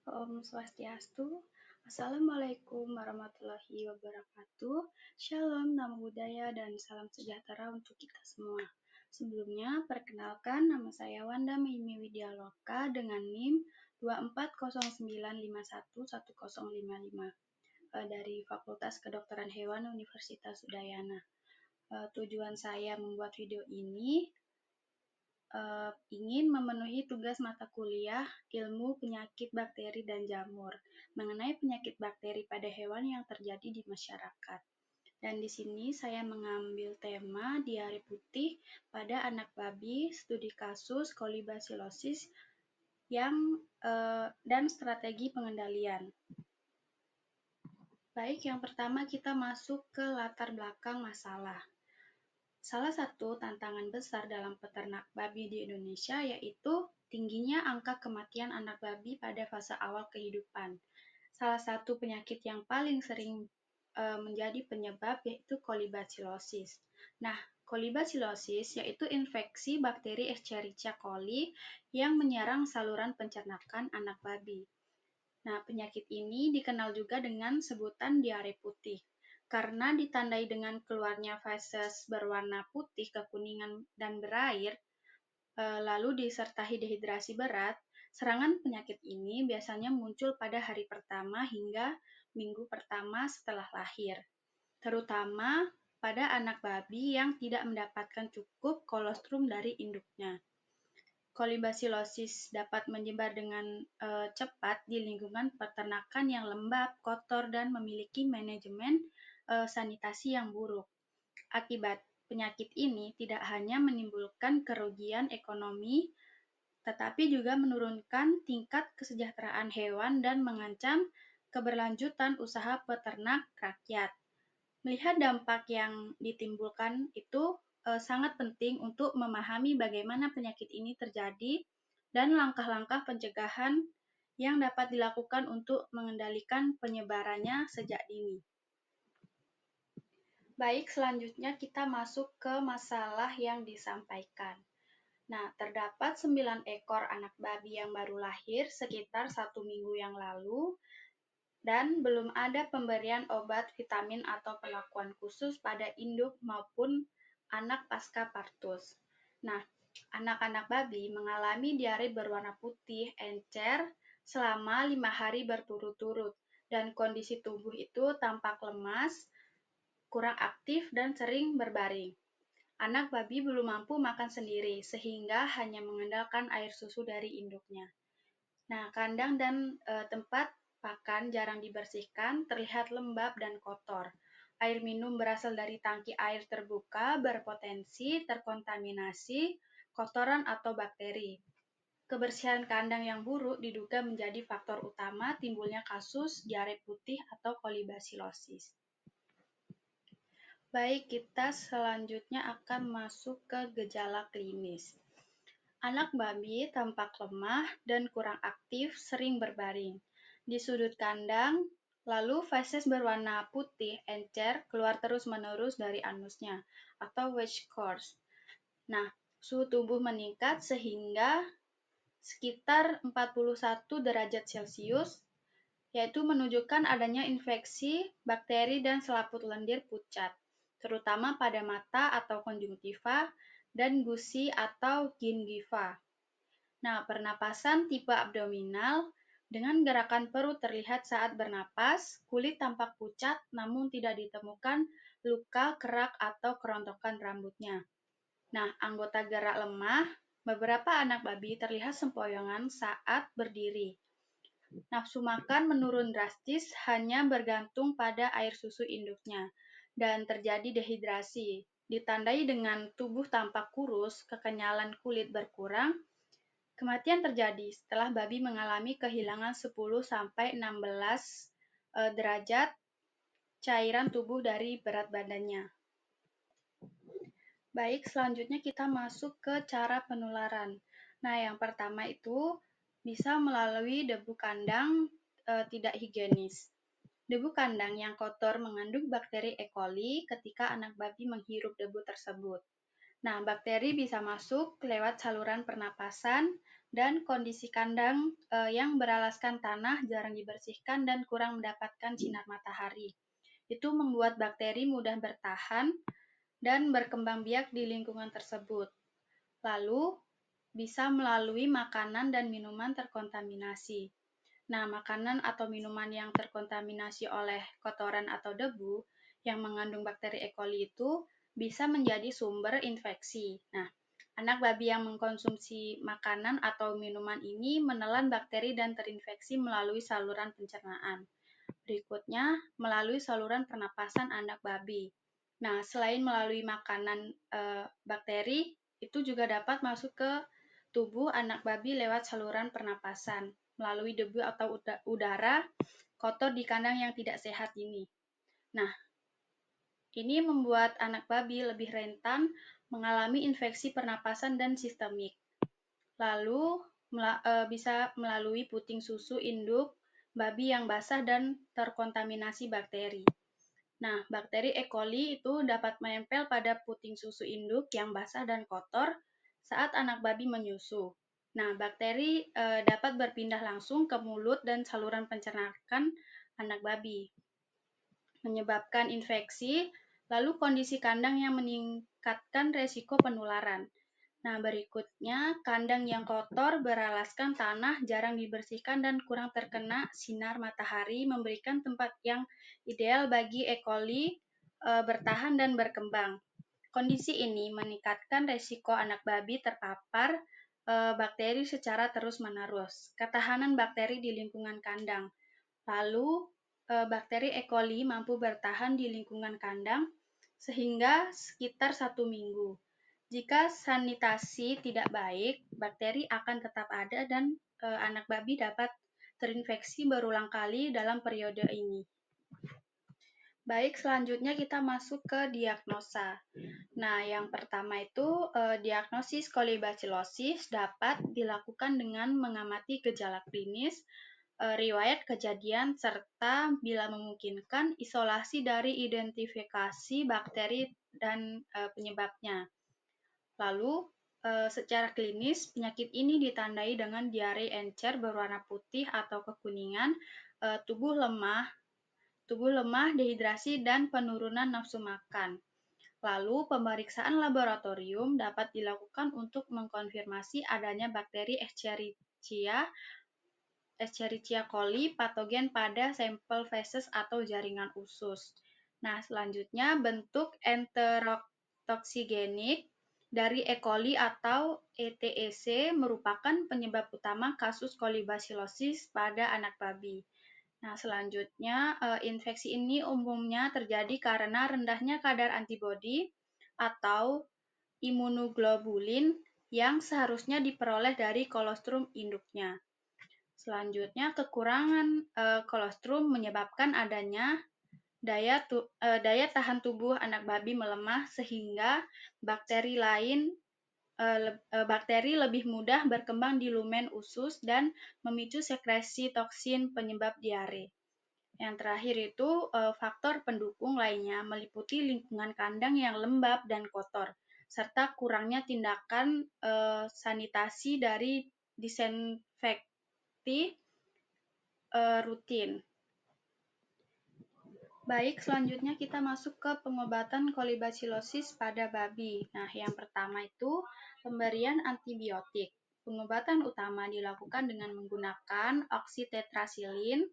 Om Swastiastu. Assalamualaikum warahmatullahi wabarakatuh. Shalom, namo buddhaya, dan salam sejahtera untuk kita semua. Sebelumnya, perkenalkan nama saya Wanda Mimi Widyaloka dengan NIM 2409511055 dari Fakultas Kedokteran Hewan Universitas Udayana. Tujuan saya membuat video ini ingin memenuhi tugas mata kuliah ilmu penyakit bakteri dan jamur mengenai penyakit bakteri pada hewan yang terjadi di masyarakat. Dan di sini saya mengambil tema diare putih pada anak babi, studi kasus kolibasilosis dan strategi pengendalian. Baik, yang pertama kita masuk ke latar belakang masalah. Salah satu tantangan besar dalam peternak babi di Indonesia yaitu tingginya angka kematian anak babi pada fase awal kehidupan. Salah satu penyakit yang paling sering menjadi penyebab yaitu kolibasilosis. Nah, kolibasilosis yaitu infeksi bakteri Escherichia coli yang menyerang saluran pencernakan anak babi. Nah, penyakit ini dikenal juga dengan sebutan diare putih. Karena ditandai dengan keluarnya feses berwarna putih, kekuningan, dan berair, lalu disertai dehidrasi berat, serangan penyakit ini biasanya muncul pada hari pertama hingga minggu pertama setelah lahir, terutama pada anak babi yang tidak mendapatkan cukup kolostrum dari induknya. Kolibasilosis dapat menyebar dengan cepat di lingkungan peternakan yang lembab, kotor, dan memiliki manajemen sanitasi yang buruk. Akibat penyakit ini tidak hanya menimbulkan kerugian ekonomi, tetapi juga menurunkan tingkat kesejahteraan hewan dan mengancam keberlanjutan usaha peternak rakyat. Melihat dampak yang ditimbulkan itu sangat penting untuk memahami bagaimana penyakit ini terjadi dan langkah-langkah pencegahan yang dapat dilakukan untuk mengendalikan penyebarannya sejak dini. Baik, selanjutnya kita masuk ke masalah yang disampaikan. Nah, terdapat 9 ekor anak babi yang baru lahir sekitar 1 minggu yang lalu dan belum ada pemberian obat, vitamin, atau perlakuan khusus pada induk maupun anak pasca partus. Nah, anak-anak babi mengalami diare berwarna putih encer selama 5 hari berturut-turut dan kondisi tubuh itu tampak lemas, kurang aktif, dan sering berbaring. Anak babi belum mampu makan sendiri, sehingga hanya mengandalkan air susu dari induknya. Nah, kandang dan tempat pakan jarang dibersihkan, terlihat lembab dan kotor. Air minum berasal dari tangki air terbuka berpotensi terkontaminasi kotoran atau bakteri. Kebersihan kandang yang buruk diduga menjadi faktor utama timbulnya kasus diare putih atau kolibasilosis. Baik, kita selanjutnya akan masuk ke gejala klinis. Anak babi tampak lemah dan kurang aktif, sering berbaring di sudut kandang, lalu feses berwarna putih encer keluar terus-menerus dari anusnya atau wedge course. Nah, suhu tubuh meningkat sehingga sekitar 41 derajat Celcius, yaitu menunjukkan adanya infeksi bakteri dan selaput lendir pucat, terutama pada mata atau konjungtiva dan gusi atau gingiva. Nah, pernapasan tipe abdominal dengan gerakan perut terlihat saat bernapas, kulit tampak pucat namun tidak ditemukan luka, kerak, atau kerontokan rambutnya. Nah, anggota gerak lemah, beberapa anak babi terlihat sempoyongan saat berdiri. Nafsu makan menurun drastis hanya bergantung pada air susu induknya dan terjadi dehidrasi, ditandai dengan tubuh tampak kurus, kekenyalan kulit berkurang. Kematian terjadi setelah babi mengalami kehilangan 10-16 derajat cairan tubuh dari berat badannya. Baik, selanjutnya kita masuk ke cara penularan. Nah, yang pertama itu bisa melalui debu kandang tidak higienis. Debu kandang yang kotor mengandung bakteri E. coli ketika anak babi menghirup debu tersebut. Nah, bakteri bisa masuk lewat saluran pernapasan dan kondisi kandang yang beralaskan tanah, jarang dibersihkan, dan kurang mendapatkan sinar matahari. Itu membuat bakteri mudah bertahan dan berkembang biak di lingkungan tersebut. Lalu, bisa melalui makanan dan minuman terkontaminasi. Nah, makanan atau minuman yang terkontaminasi oleh kotoran atau debu yang mengandung bakteri E. coli itu bisa menjadi sumber infeksi. Nah, anak babi yang mengkonsumsi makanan atau minuman ini menelan bakteri dan terinfeksi melalui saluran pencernaan. Berikutnya, melalui saluran pernapasan anak babi. Nah, selain melalui makanan bakteri, itu juga dapat masuk ke tubuh anak babi lewat saluran pernapasan, melalui debu atau udara kotor di kandang yang tidak sehat ini. Nah, ini membuat anak babi lebih rentan mengalami infeksi pernapasan dan sistemik. Lalu, bisa melalui puting susu induk babi yang basah dan terkontaminasi bakteri. Nah, bakteri E. coli itu dapat menempel pada puting susu induk yang basah dan kotor saat anak babi menyusu. Nah, bakteri dapat berpindah langsung ke mulut dan saluran pencernaan anak babi, menyebabkan infeksi, lalu kondisi kandang yang meningkatkan resiko penularan. Nah, berikutnya, kandang yang kotor, beralaskan tanah, jarang dibersihkan, dan kurang terkena sinar matahari memberikan tempat yang ideal bagi E. coli bertahan dan berkembang. Kondisi ini meningkatkan resiko anak babi terpapar bakteri secara terus-menerus. Ketahanan bakteri di lingkungan kandang. Lalu, bakteri E. coli mampu bertahan di lingkungan kandang sehingga sekitar 1 minggu. Jika sanitasi tidak baik, bakteri akan tetap ada dan anak babi dapat terinfeksi berulang kali dalam periode ini. Baik, selanjutnya kita masuk ke diagnosa. Nah, yang pertama itu diagnosis kolibasilosis dapat dilakukan dengan mengamati gejala klinis, riwayat kejadian, serta bila memungkinkan isolasi dari identifikasi bakteri dan penyebabnya. Lalu, secara klinis, penyakit ini ditandai dengan diare encer berwarna putih atau kekuningan, tubuh lemah, dehidrasi, dan penurunan nafsu makan. Lalu, pemeriksaan laboratorium dapat dilakukan untuk mengkonfirmasi adanya bakteri Escherichia coli patogen pada sampel feses atau jaringan usus. Nah, selanjutnya bentuk enterotoksigenik dari E. coli atau ETEC merupakan penyebab utama kasus kolibasilosis pada anak babi. Nah, selanjutnya infeksi ini umumnya terjadi karena rendahnya kadar antibodi atau imunoglobulin yang seharusnya diperoleh dari kolostrum induknya. Selanjutnya, kekurangan kolostrum menyebabkan adanya daya tahan tubuh anak babi melemah sehingga bakteri lebih mudah berkembang di lumen usus dan memicu sekresi toksin penyebab diare. Yang terakhir itu faktor pendukung lainnya meliputi lingkungan kandang yang lembab dan kotor, serta kurangnya tindakan sanitasi dari disinfekti rutin. Baik, selanjutnya kita masuk ke pengobatan kolibasilosis pada babi. Nah, yang pertama itu pemberian antibiotik. Pengobatan utama dilakukan dengan menggunakan oksitetrasilin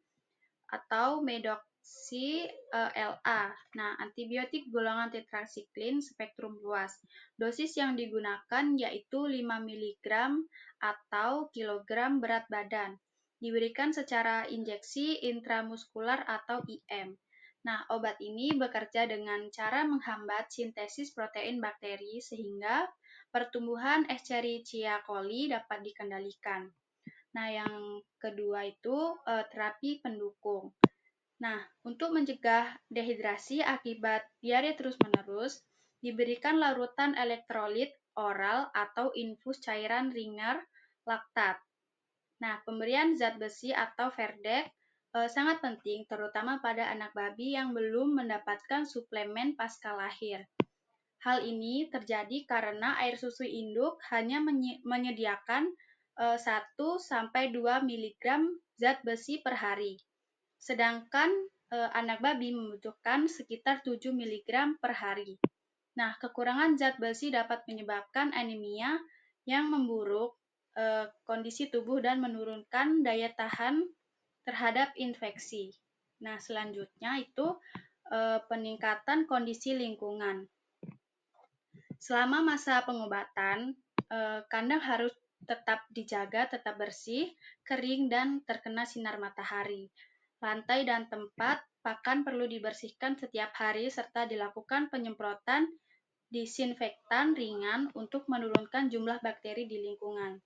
atau medoksi LA. Nah, antibiotik golongan tetrasiklin spektrum luas. Dosis yang digunakan yaitu 5 mg atau kilogram berat badan. Diberikan secara injeksi intramuskular atau IM. Nah, obat ini bekerja dengan cara menghambat sintesis protein bakteri sehingga pertumbuhan Escherichia coli dapat dikendalikan. Nah, yang kedua itu terapi pendukung. Nah, untuk mencegah dehidrasi akibat diare terus-menerus, diberikan larutan elektrolit oral atau infus cairan ringer laktat. Nah, pemberian zat besi atau Verdek sangat penting, terutama pada anak babi yang belum mendapatkan suplemen pasca lahir. Hal ini terjadi karena air susu induk hanya menyediakan 1-2 mg zat besi per hari. Sedangkan anak babi membutuhkan sekitar 7 mg per hari. Nah, kekurangan zat besi dapat menyebabkan anemia yang memburuk kondisi tubuh dan menurunkan daya tahan terhadap infeksi. Nah, selanjutnya itu peningkatan kondisi lingkungan. Selama masa pengobatan, kandang harus tetap dijaga, tetap bersih, kering, dan terkena sinar matahari. Lantai dan tempat pakan perlu dibersihkan setiap hari serta dilakukan penyemprotan disinfektan ringan untuk menurunkan jumlah bakteri di lingkungan.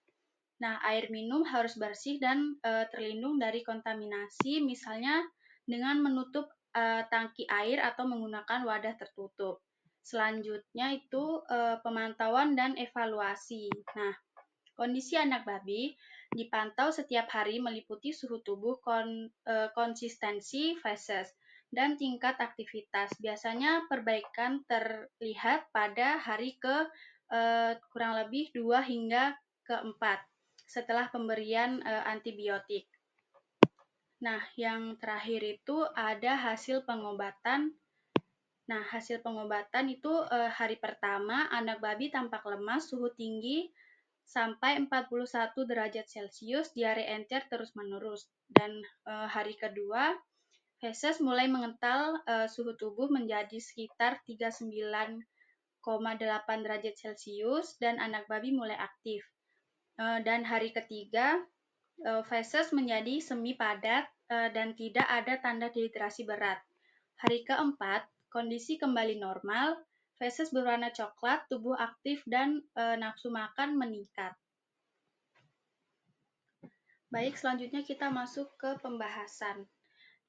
Nah, air minum harus bersih dan terlindung dari kontaminasi, misalnya dengan menutup tangki air atau menggunakan wadah tertutup. Selanjutnya itu pemantauan dan evaluasi. Nah, kondisi anak babi dipantau setiap hari meliputi suhu tubuh, konsistensi feses, dan tingkat aktivitas. Biasanya perbaikan terlihat pada hari ke kurang lebih 2 hingga ke 4 setelah pemberian antibiotik. Nah, yang terakhir itu ada hasil pengobatan. Nah, hasil pengobatan itu hari pertama anak babi tampak lemas, suhu tinggi sampai 41 derajat Celcius, diare encer terus-menerus. Dan hari kedua, feses mulai mengental, suhu tubuh menjadi sekitar 39,8 derajat Celcius dan anak babi mulai aktif. Dan hari ketiga, feses menjadi semi padat dan tidak ada tanda dehidrasi berat. Hari keempat, kondisi kembali normal, feses berwarna coklat, tubuh aktif, dan nafsu makan meningkat. Baik, selanjutnya kita masuk ke pembahasan.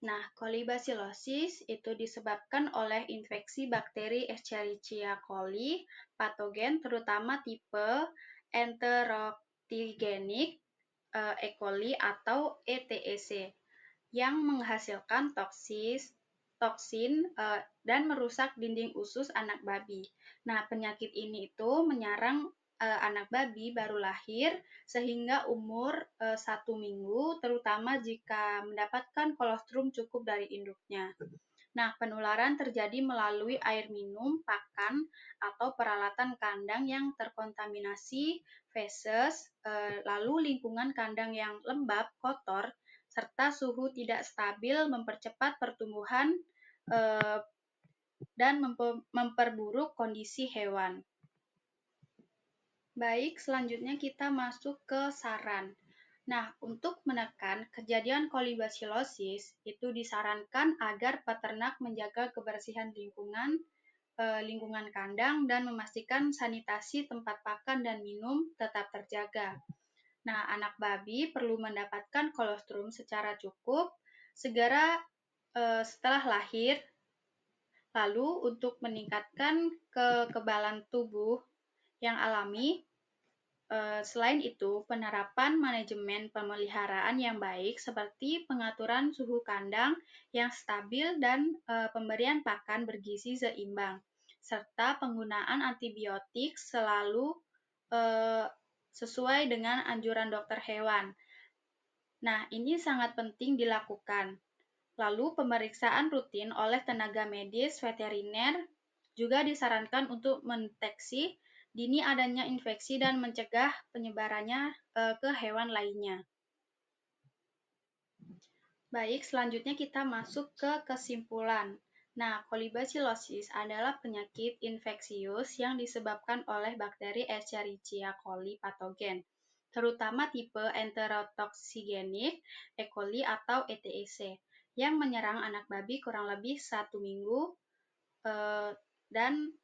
Nah, kolibasilosis itu disebabkan oleh infeksi bakteri Escherichia coli patogen, terutama tipe enterotigenik E. coli atau ETEC, yang menghasilkan toksin dan merusak dinding usus anak babi. Nah, penyakit ini itu menyerang anak babi baru lahir sehingga umur 1 minggu, terutama jika mendapatkan kolostrum cukup dari induknya. Nah, penularan terjadi melalui air minum, pakan, atau peralatan kandang yang terkontaminasi feses, lalu lingkungan kandang yang lembab, kotor, serta suhu tidak stabil mempercepat pertumbuhan dan memperburuk kondisi hewan. Baik, selanjutnya kita masuk ke saran. Nah, untuk menekan kejadian kolibasilosis, itu disarankan agar peternak menjaga kebersihan lingkungan kandang dan memastikan sanitasi tempat pakan dan minum tetap terjaga. Nah, anak babi perlu mendapatkan kolostrum secara cukup segera setelah lahir. Lalu, untuk meningkatkan kekebalan tubuh yang alami, selain itu, penerapan manajemen pemeliharaan yang baik seperti pengaturan suhu kandang yang stabil dan pemberian pakan bergizi seimbang, serta penggunaan antibiotik selalu sesuai dengan anjuran dokter hewan. Nah, ini sangat penting dilakukan. Lalu, pemeriksaan rutin oleh tenaga medis veteriner juga disarankan untuk mendeteksi dini adanya infeksi dan mencegah penyebarannya ke hewan lainnya. Baik, selanjutnya kita masuk ke kesimpulan. Nah, kolibasilosis adalah penyakit infeksius yang disebabkan oleh bakteri Escherichia coli patogen, terutama tipe enterotoksigenik E. coli atau ETEC, yang menyerang anak babi kurang lebih 1 minggu dan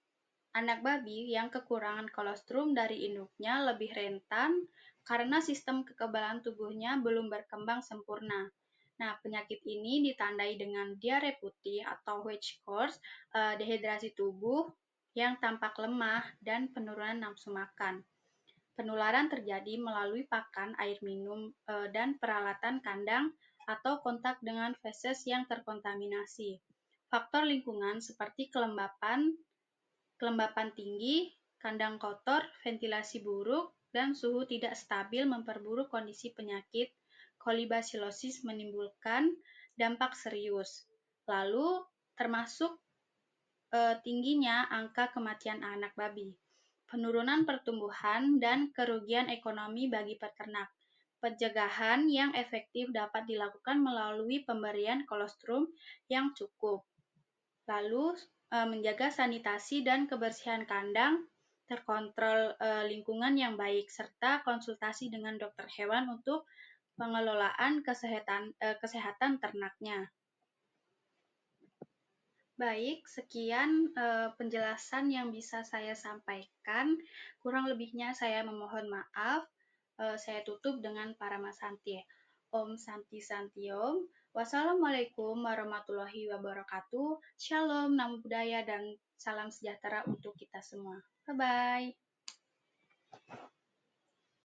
anak babi yang kekurangan kolostrum dari induknya lebih rentan karena sistem kekebalan tubuhnya belum berkembang sempurna. Nah, penyakit ini ditandai dengan diare putih atau white course, dehidrasi tubuh yang tampak lemah, dan penurunan nafsu makan. Penularan terjadi melalui pakan, air minum, dan peralatan kandang atau kontak dengan feses yang terkontaminasi. Faktor lingkungan seperti kelembapan tinggi, kandang kotor, ventilasi buruk, dan suhu tidak stabil memperburuk kondisi penyakit. Kolibasilosis menimbulkan dampak serius. Lalu termasuk tingginya angka kematian anak babi, penurunan pertumbuhan, dan kerugian ekonomi bagi peternak. Pencegahan yang efektif dapat dilakukan melalui pemberian kolostrum yang cukup. Lalu, menjaga sanitasi dan kebersihan kandang, terkontrol lingkungan yang baik, serta konsultasi dengan dokter hewan untuk pengelolaan kesehatan ternaknya. Baik, sekian penjelasan yang bisa saya sampaikan. Kurang lebihnya saya memohon maaf. Saya tutup dengan Paramasanti. Om Santi Santi Om. Wassalamualaikum warahmatullahi wabarakatuh. Shalom, namo buddhaya, dan salam sejahtera untuk kita semua. Bye-bye.